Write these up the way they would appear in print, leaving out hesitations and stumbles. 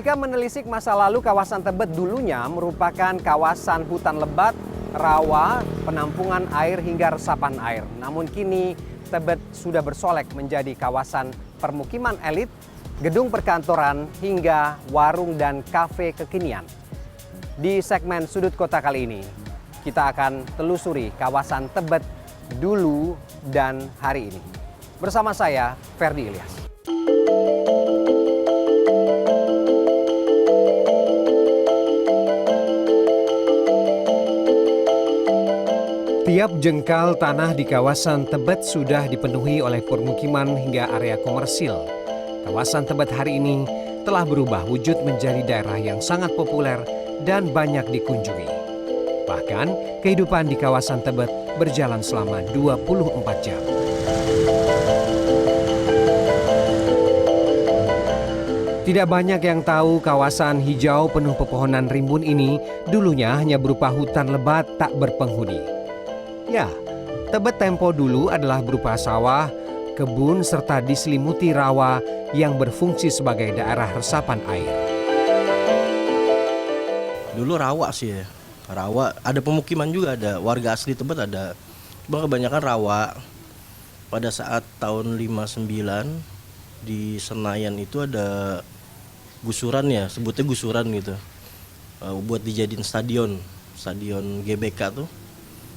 Jika menelisik masa lalu, kawasan Tebet dulunya merupakan kawasan hutan lebat, rawa, penampungan air hingga resapan air. Namun kini Tebet sudah bersolek menjadi kawasan permukiman elit, gedung perkantoran hingga warung dan kafe kekinian. Di segmen Sudut Kota kali ini, kita akan telusuri kawasan Tebet dulu dan hari ini. Bersama saya, Ferdi Ilyas. Tiap jengkal tanah di kawasan Tebet sudah dipenuhi oleh permukiman hingga area komersil. Kawasan Tebet hari ini telah berubah wujud menjadi daerah yang sangat populer dan banyak dikunjungi. Bahkan, kehidupan di kawasan Tebet berjalan selama 24 jam. Tidak banyak yang tahu kawasan hijau penuh pepohonan rimbun ini dulunya hanya berupa hutan lebat tak berpenghuni. Ya, Tebet tempo dulu adalah berupa sawah, kebun, serta diselimuti rawa yang berfungsi sebagai daerah resapan air. Dulu rawa sih ya, rawa. Ada pemukiman juga, ada warga asli Tebet ada. Cuma kebanyakan rawa. Pada saat tahun 59 di Senayan itu ada gusuran ya, sebutnya gusuran gitu. Buat dijadiin stadion GBK tuh.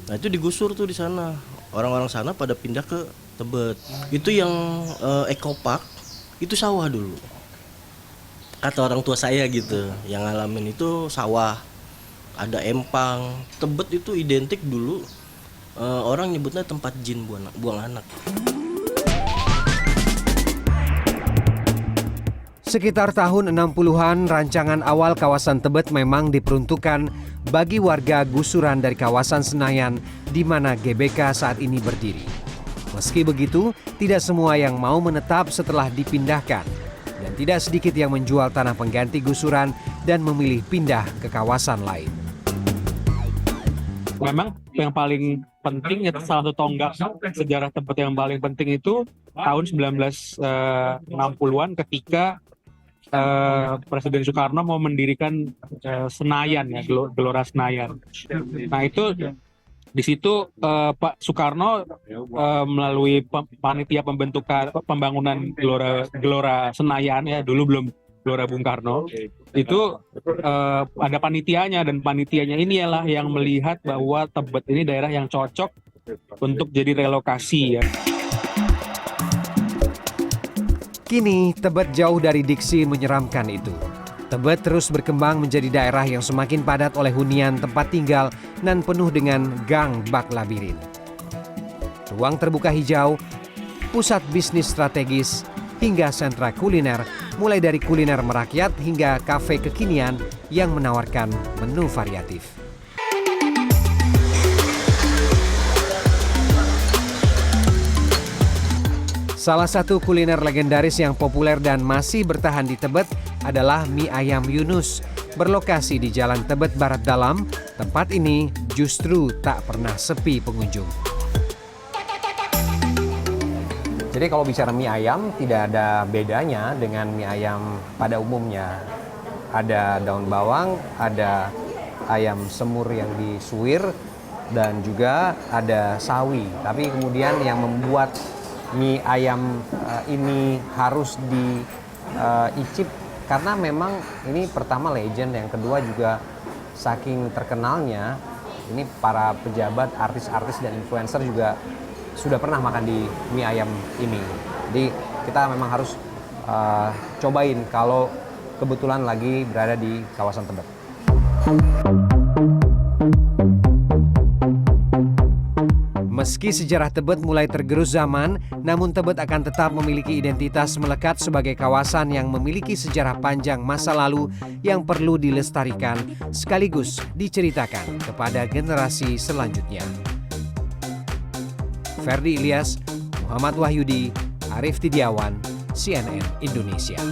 Nah itu digusur tuh di sana. Orang-orang sana pada pindah ke Tebet. Itu yang ekopark itu sawah dulu. Kata orang tua saya gitu, yang ngalamin itu sawah. Ada empang. Tebet itu identik dulu orang nyebutnya tempat jin buang anak. Sekitar tahun 60-an, rancangan awal kawasan Tebet memang diperuntukkan bagi warga gusuran dari kawasan Senayan di mana GBK saat ini berdiri. Meski begitu, tidak semua yang mau menetap setelah dipindahkan dan tidak sedikit yang menjual tanah pengganti gusuran dan memilih pindah ke kawasan lain. Memang yang paling penting ya, salah satu tonggak sejarah Tebet yang paling penting itu tahun 1960-an ketika Presiden Soekarno mau mendirikan Senayan ya, Gelora Senayan. Nah itu di situ Pak Soekarno melalui panitia pembangunan Gelora Senayan ya, dulu belum Gelora Bung Karno, itu ada panitianya, dan panitianya ini ialah yang melihat bahwa Tebet ini daerah yang cocok untuk jadi relokasi ya. Kini, Tebet jauh dari diksi menyeramkan itu. Tebet terus berkembang menjadi daerah yang semakin padat oleh hunian tempat tinggal dan penuh dengan gang bak labirin. Ruang terbuka hijau, pusat bisnis strategis, hingga sentra kuliner, mulai dari kuliner merakyat hingga kafe kekinian yang menawarkan menu variatif. Salah satu kuliner legendaris yang populer dan masih bertahan di Tebet adalah mie ayam Yunus. Berlokasi di Jalan Tebet Barat Dalam, tempat ini justru tak pernah sepi pengunjung. Jadi kalau bicara mie ayam, tidak ada bedanya dengan mie ayam pada umumnya. Ada daun bawang, ada ayam semur yang disuir, dan juga ada sawi. Tapi kemudian yang membuat mie ayam ini harus diicip karena memang ini pertama legend, yang kedua juga saking terkenalnya ini para pejabat, artis-artis dan influencer juga sudah pernah makan di mie ayam ini. Jadi kita memang harus cobain kalau kebetulan lagi berada di kawasan Tebet. Meski sejarah Tebet mulai tergerus zaman, namun Tebet akan tetap memiliki identitas melekat sebagai kawasan yang memiliki sejarah panjang masa lalu yang perlu dilestarikan sekaligus diceritakan kepada generasi selanjutnya. Ferdi Ilyas, Muhammad Wahyudi, Arief Tidiawan, CNN Indonesia.